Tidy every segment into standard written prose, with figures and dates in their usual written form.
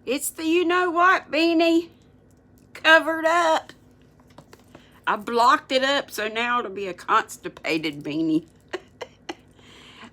It's the you-know-what beanie covered up. I blocked it up, so now it'll be a constipated beanie.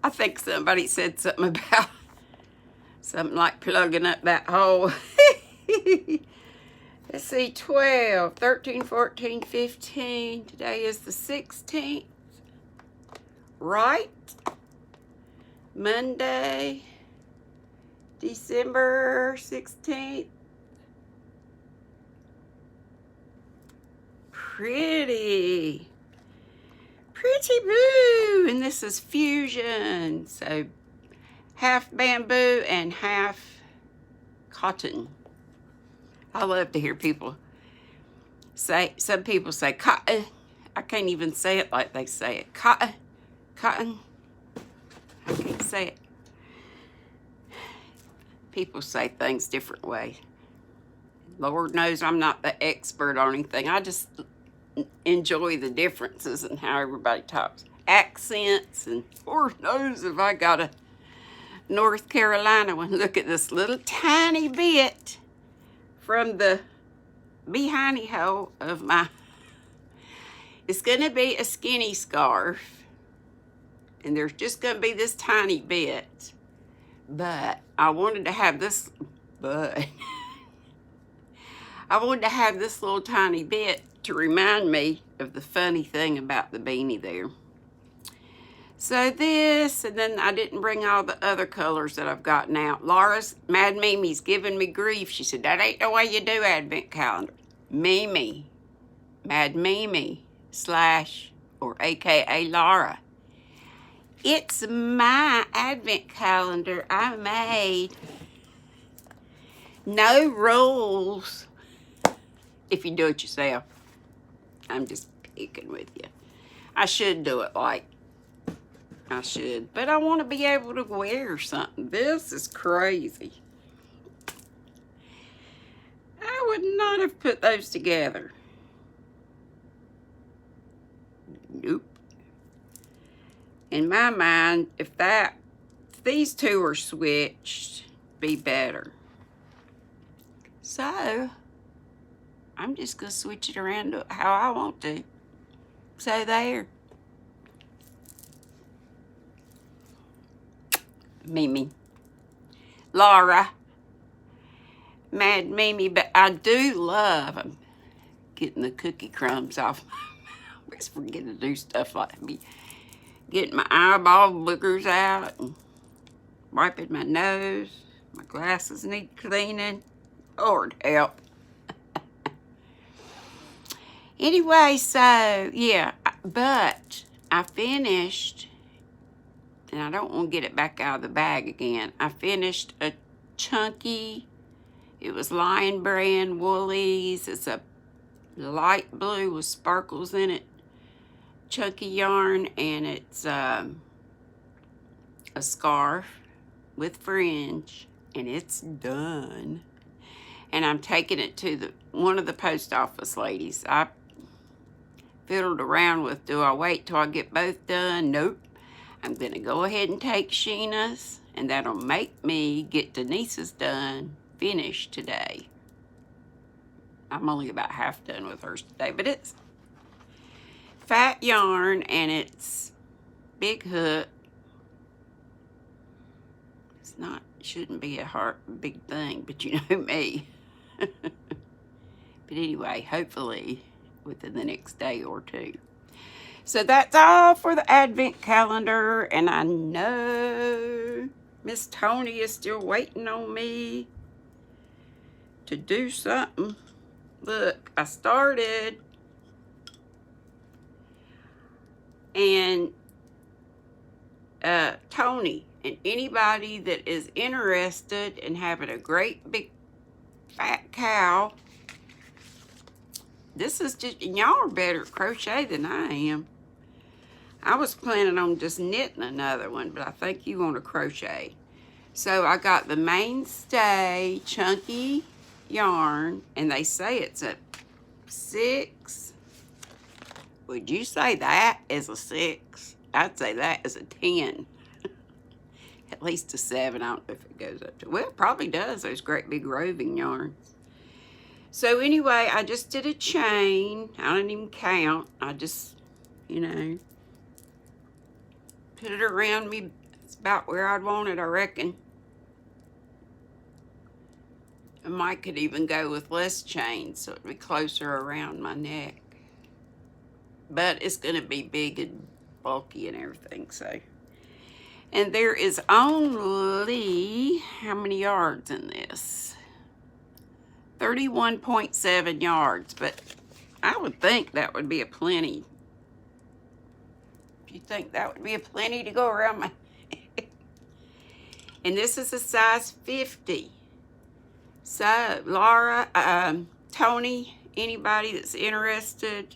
I think somebody said something about something like plugging up that hole. Let's see, 12, 13, 14, 15. Today is the 16th. Right? Monday, December 16th. Pretty blue. And this is fusion. So half bamboo and half cotton. I love to hear people say, some people say cotton. I can't even say it like they say it. Cotton. I can't say it. People say things different ways. Lord knows I'm not the expert on anything. I just enjoy the differences in how everybody talks. Accents, and Lord knows if I got a North Carolina one. Look at this little tiny bit from the behindy hole of my, it's going to be a skinny scarf. And there's just going to be this tiny bit. But I wanted to have this, I wanted to have this little tiny bit to remind me of the funny thing about the beanie there. So this, and then I didn't bring all the other colors that I've gotten out. Laura's, Mad Mimi's giving me grief. She said, that ain't the way you do advent calendar. Mimi, Mad Mimi, / or AKA Laura. It's my advent calendar I made. No rules if you do it yourself. I'm just picking with you. I should do it like I should, but I want to be able to wear something. This is crazy. I would not have put those together. Nope. In my mind, if these two are switched, be better. So, I'm just going to switch it around to how I want to. So there. Mimi. Laura. Mad Mimi, but I do love getting the cookie crumbs off my mouth. I always forget to do stuff like me. Getting my eyeball boogers out and wiping my nose. My glasses need cleaning. Lord help. Anyway, so yeah, but I finished, and I don't want to get it back out of the bag again. I finished a chunky, it was Lion Brand Woolies. It's a light blue with sparkles in it. Chunky yarn, and it's a scarf with fringe, and it's done. And I'm taking it to one of the post office ladies. I fiddled around with, do I wait till I get both done? Nope. I'm going to go ahead and take Sheena's, and that'll make me get Denise's done, finished today. I'm only about half done with hers today, but it's fat yarn, and it's big hook. It's not, shouldn't be a big thing, but you know me. But anyway, hopefully within the next day or two. So that's all for the advent calendar, and I know Miss Tony is still waiting on me to do something. Look, I started, and Tony, and anybody that is interested in having a great big fat cow, this is just, and y'all are better at crochet than I am. I was planning on just knitting another one, but I think you want to crochet. So I got the mainstay chunky yarn, and they say it's a 6. Would you say that is a 6? I'd say that is a 10. At least a 7. I don't know if it goes up to, well, it probably does, those great big roving yarns. So anyway, I just did a chain. I didn't even count. I just, you know, put it around me. It's about where I'd want it, I reckon. I might could even go with less chains, so it'd be closer around my neck. But it's going to be big and bulky and everything, so. And there is only, how many yards in this? 31.7 yards, but I would think that would be a plenty. Do you think that would be a plenty to go around my And this is a size 50. So, Laura, Tony, anybody that's interested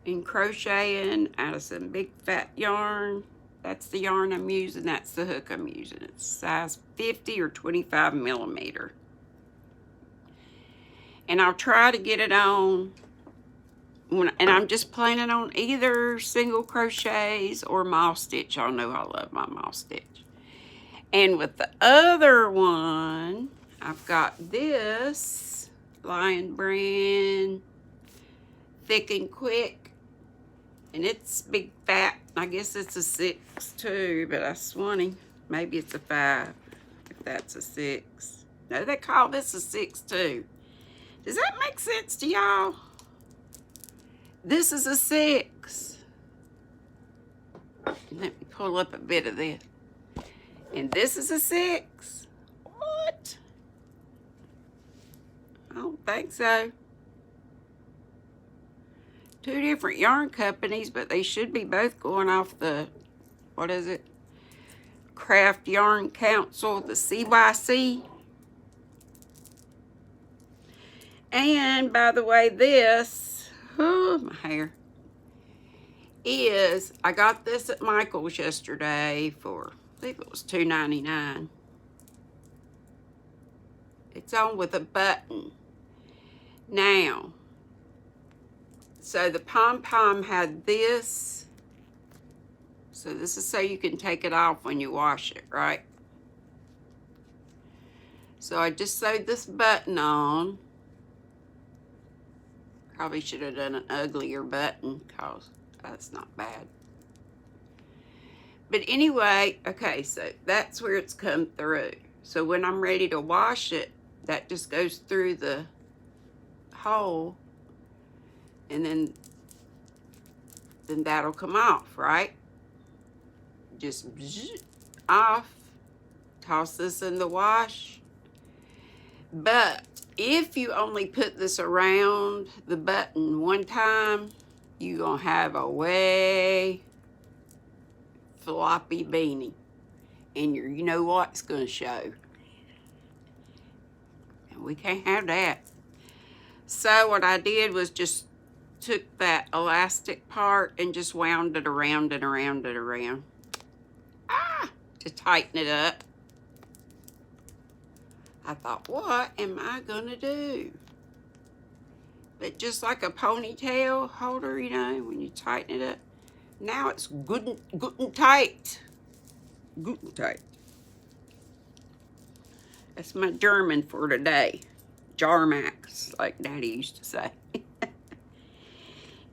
in crocheting out of some big fat yarn, that's the yarn I'm using, that's the hook I'm using. It's size 50 or 25 millimeter. And I'll try to get it on, and I'm just planning on either single crochets or moss stitch. Y'all know I love my moss stitch. And with the other one, I've got this Lion Brand Thick and Quick, and it's big fat. I guess it's a 6 too, but I swanny. Maybe it's a 5 if that's a 6. No, they call this a 6 too. Does that make sense to y'all? This is a 6. Let me pull up a bit of this. And this is a 6. What? I don't think so. 2 different yarn companies, but they should be both going off the, what is it? Craft Yarn Council, the CYC. And by the way, this, oh, my hair, is, I got this at Michael's yesterday for, I think it was $2.99. It's on with a button. Now, so the pom-pom had this. So this is so you can take it off when you wash it, right? So I just sewed this button on. Probably should have done an uglier button because that's not bad. But anyway, okay, so that's where it's come through. So when I'm ready to wash it, that just goes through the hole, and then that'll come off, right? Just off, toss this in the wash. But if you only put this around the button one time, you're gonna have a way floppy beanie, and you know what, it's gonna show, and we can't have that. So what I did was just took that elastic part and just wound it around and around and around, to tighten it up. I thought, what am I gonna do? But just like a ponytail holder, you know, when you tighten it up, now it's good and tight. Good and tight. That's my German for today. Jarmax, like Daddy used to say.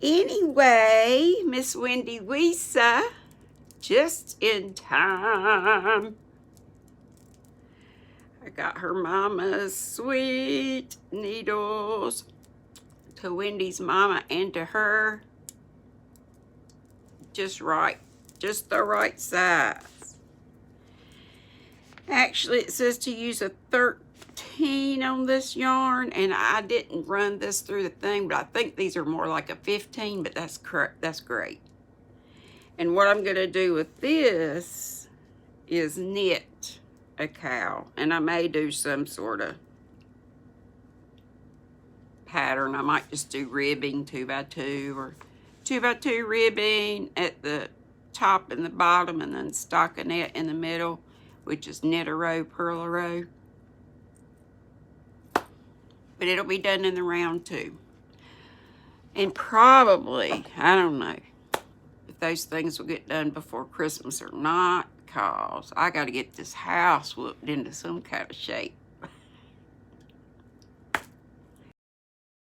Anyway, Miss Wendy Lisa, just in time. I got her mama's sweet needles to Wendy's mama and to her. Just right, just the right size. Actually, it says to use a 13 on this yarn, and I didn't run this through the thing, but I think these are more like a 15, but that's correct. That's great. And what I'm gonna do with this is knit a cowl, and I may do some sort of pattern. I might just do ribbing 2x2 or 2x2 ribbing at the top and the bottom, and then stockinette in the middle, which is knit a row, purl a row. But it'll be done in the round too. And probably, I don't know if those things will get done before Christmas or not, because I got to get this house whooped into some kind of shape.